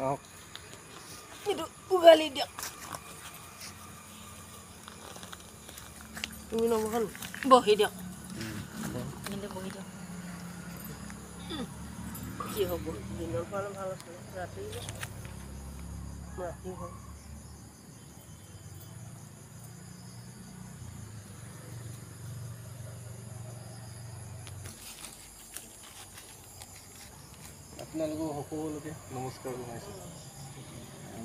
আহক এইটো উগালি দিয়ক তুমি নবহল বহি দিয়ক কিন্তু বহি দিয়ক কি হ'ব দিনৰ পৰা ভাল আছিলে ৰাতি হয় আপোনালোকক সকলোকে নমস্কাৰ জনাইছোঁ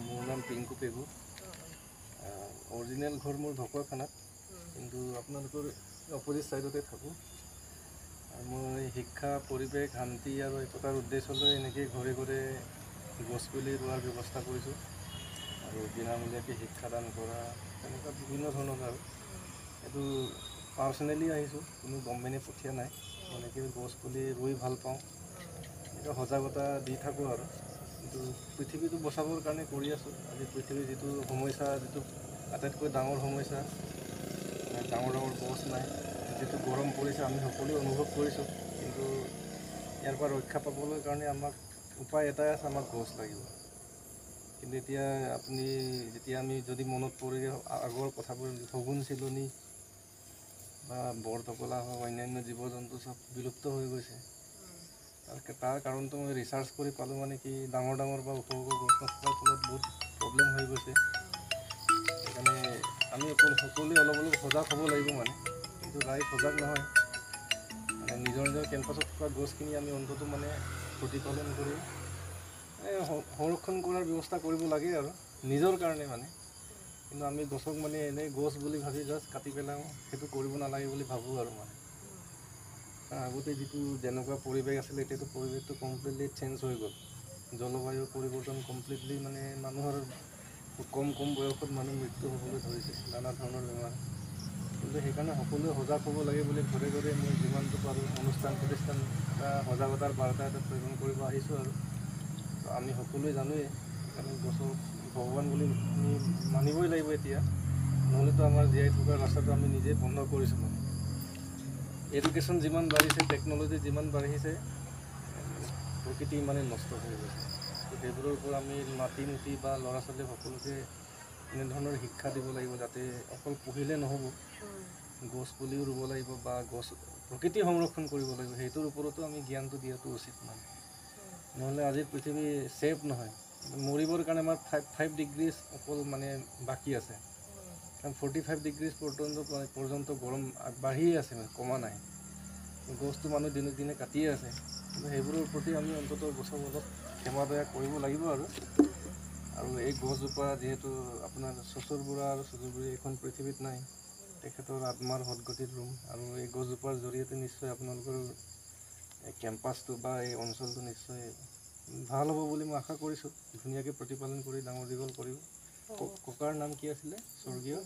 মোৰ নাম পিংকু পেগু অৰিজিনেল ঘৰ মোৰ ঢকুৱাখানাত কিন্তু আপোনালোকৰ অপজিট ছাইডতে থাকোঁ মই শিক্ষা পৰিৱেশ শান্তি আৰু একতাৰ উদ্দেশ্যলৈ এনেকৈ ঘৰে ঘৰে গছপুলি ৰোৱাৰ ব্যৱস্থা কৰিছোঁ আৰু বিনামূলীয়াকৈ শিক্ষাদান কৰা তেনেকুৱা বিভিন্ন ধৰণৰ আৰু এইটো পাৰ্চনেলি আহিছোঁ কোনো গভৰ্ণমেণ্টে পঠিওৱা নাই এনেকৈ গছপুলি ৰুই ভাল পাওঁ এনেকৈ সজাগতা দি থাকোঁ আৰু কিন্তু পৃথিৱীটো বচাবৰ কাৰণে কৰি আছোঁ আজি পৃথিৱীৰ যিটো সমস্যা যিটো আটাইতকৈ ডাঙৰ সমস্যা ডাঙৰ ডাঙৰ গছ নাই যিটো গৰম পৰিছে আমি সকলোৱে অনুভৱ কৰিছোঁ কিন্তু ইয়াৰ পৰা ৰক্ষা পাবলৈ কাৰণে আমাক উপায় এটাই আছে আমাক গছ লাগিব কিন্তু এতিয়া আপুনি যেতিয়া আমি যদি মনত পৰি আগৰ কথাবোৰ শগুন চিলনি বা বৰটোকোলা হওক অন্যান্য জীৱ জন্তু চব বিলুপ্ত হৈ গৈছে তাৰ কাৰণটো মই ৰিচাৰ্চ কৰি পালোঁ মানে কি ডাঙৰ ডাঙৰ বা ওখ ওখ গছ নথকাৰ ফলত বহুত প্ৰব্লেম হৈ গৈছে সেইকাৰণে আমি সকলোৱে অলপ অলপ সজাগ হ'ব লাগিব মানে কিন্তু ৰাইজ সজাগ নহয় মানে নিজৰ নিজৰ কেম্পাছত থকা গছখিনি আমি অন্ততঃ মানে প্ৰতিপালন কৰি সংৰক্ষণ কৰাৰ ব্যৱস্থা কৰিব লাগে আৰু নিজৰ কাৰণে মানে কিন্তু আমি গছক মানে এনেই গছ বুলি ভাবি জাষ্ট কাটি পেলাওঁ সেইটো কৰিব নালাগে বুলি ভাবোঁ আৰু মানে আগতে যিটো যেনেকুৱা পৰিৱেশ আছিলে এতিয়াতো পৰিৱেশটো কমপ্লিটলি চেঞ্জ হৈ গ'ল জলবায়ুৰ পৰিৱৰ্তন কমপ্লিটলি মানে মানুহৰ কম কম বয়সত মানুহ মৃত্যু হ'বলৈ ধৰিছে নানা ধৰণৰ বেমাৰ কিন্তু সেইকাৰণে সকলোৱে সজাগ হ'ব লাগে বুলি ঘৰে ঘৰে মই যিমানটো পাৰোঁ অনুষ্ঠান প্ৰতিষ্ঠান এটা সজাগতাৰ বাৰ্তা এটা প্ৰেৰণ কৰিব আহিছোঁ আৰু আমি সকলোৱে জানোৱেই সেইকাৰণে গছক ভগৱান বুলি আমি মানিবই লাগিব এতিয়া নহ'লেতো আমাৰ জীয়াই থকাৰ ৰাস্তাটো আমি নিজেই বন্ধ কৰিছোঁ মানে এডুকেশ্যন যিমান বাঢ়িছে টেকন'লজি যিমান বাঢ়িছে প্ৰকৃতি ইমানেই নষ্ট হৈ গৈছে তো সেইবোৰৰ পৰা আমি নাতি মুতি বা ল'ৰা ছোৱালী সকলোকে এনেধৰণৰ শিক্ষা দিব লাগিব যাতে অকল পঢ়িলে নহ'ব গছ পুলিও ৰুব লাগিব বা গছ প্ৰকৃতি সংৰক্ষণ কৰিব লাগিব সেইটোৰ ওপৰতো আমি জ্ঞানটো দিয়াটো উচিত মানে নহ'লে আজিৰ পৃথিৱী ছেফ নহয় মৰিবৰ কাৰণে আমাৰ 5 ডিগ্ৰী অকল মানে বাকী আছে কাৰণ 45 ডিগ্ৰী পৰ্যন্ত গৰম বাঢ়িয়ে আছে মানে কমা নাই গছটো মানুহ দিনক দিনে কাটিয়ে আছে কিন্তু সেইবোৰৰ প্ৰতি আমি অন্ততঃ গছক অলপ ক্ষমা দয়া কৰিব লাগিব আৰু এই গছজোপা যিহেতু আপোনাৰ চচৰ বুঢ়া আৰু চচৰ বুঢ়ী এইখন পৃথিৱীত নাই তেখেতৰ আত্মাৰ সদগতিৰ ৰুম আৰু এই গছজোপাৰ জৰিয়তে নিশ্চয় আপোনালোকৰ এই কেম্পাছটো বা এই অঞ্চলটো নিশ্চয় ভাল হ'ব বুলি মই আশা কৰিছোঁ ধুনীয়াকৈ প্ৰতিপালন কৰি ডাঙৰ দীঘল কৰিব ককাৰ নাম কি আছিলে স্বৰ্গীয়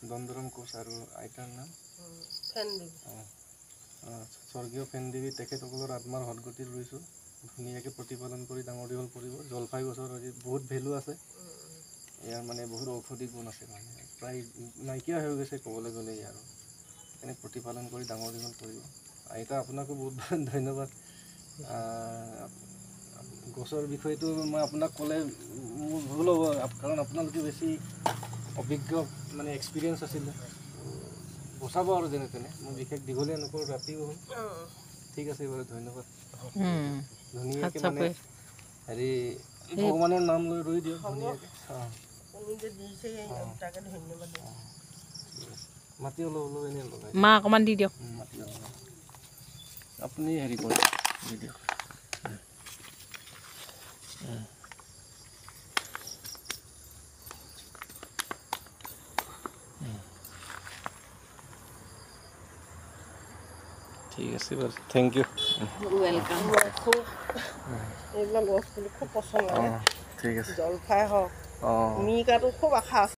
দণ্ডৰাম কোচ আৰু আইতাৰ নাম স্বৰ্গীয় ফেনদেৱী তেখেতসকলৰ আত্মাৰ সদগতি ৰুইছোঁ ধুনীয়াকৈ প্ৰতিপালন কৰি ডাঙৰ দীঘল কৰিব জলফাই গছৰ আজি বহুত ভেলু আছে ইয়াৰ মানে বহুত ঔষধি গুণ আছে মানে প্ৰায় নাইকিয়া হৈ গৈছে ক'বলৈ গ'লে আৰু সেইকাৰণে প্ৰতিপালন কৰি ডাঙৰ দীঘল কৰিব আইতা আপোনাকো বহুত বহুত ধন্যবাদ গছৰ বিষয়টো মই আপোনাক ক'লে মোৰ ভুল হ'ব কাৰণ আপোনালোকে বেছি অভিজ্ঞ মানে এক্সপিৰিয়েঞ্চ আছিলে বচাব আৰু যেনে তেনে মই বিশেষ দীঘলীয়া নকৰোঁ ৰাতিও হ'ল ঠিক আছে বাৰু ধন্যবাদ ধুনীয়াকৈ মানে হেৰি ভগৱানৰ নাম লৈ ৰুই দিয়ক ধুনীয়াকৈ মাটি অলপ অলপ এনেই লগাই মা অকণমান দি দিয়ক মাটি আপুনি হেৰি কৰক দি দিয়ক ঠিক আছে বাৰু থেংক ইউ ৱেলকাম এইবিলাক গছ পুলি খুব পচন্দ লাগে ঠিক আছে জলফাই হওক মিকাটো খুব আশা আছে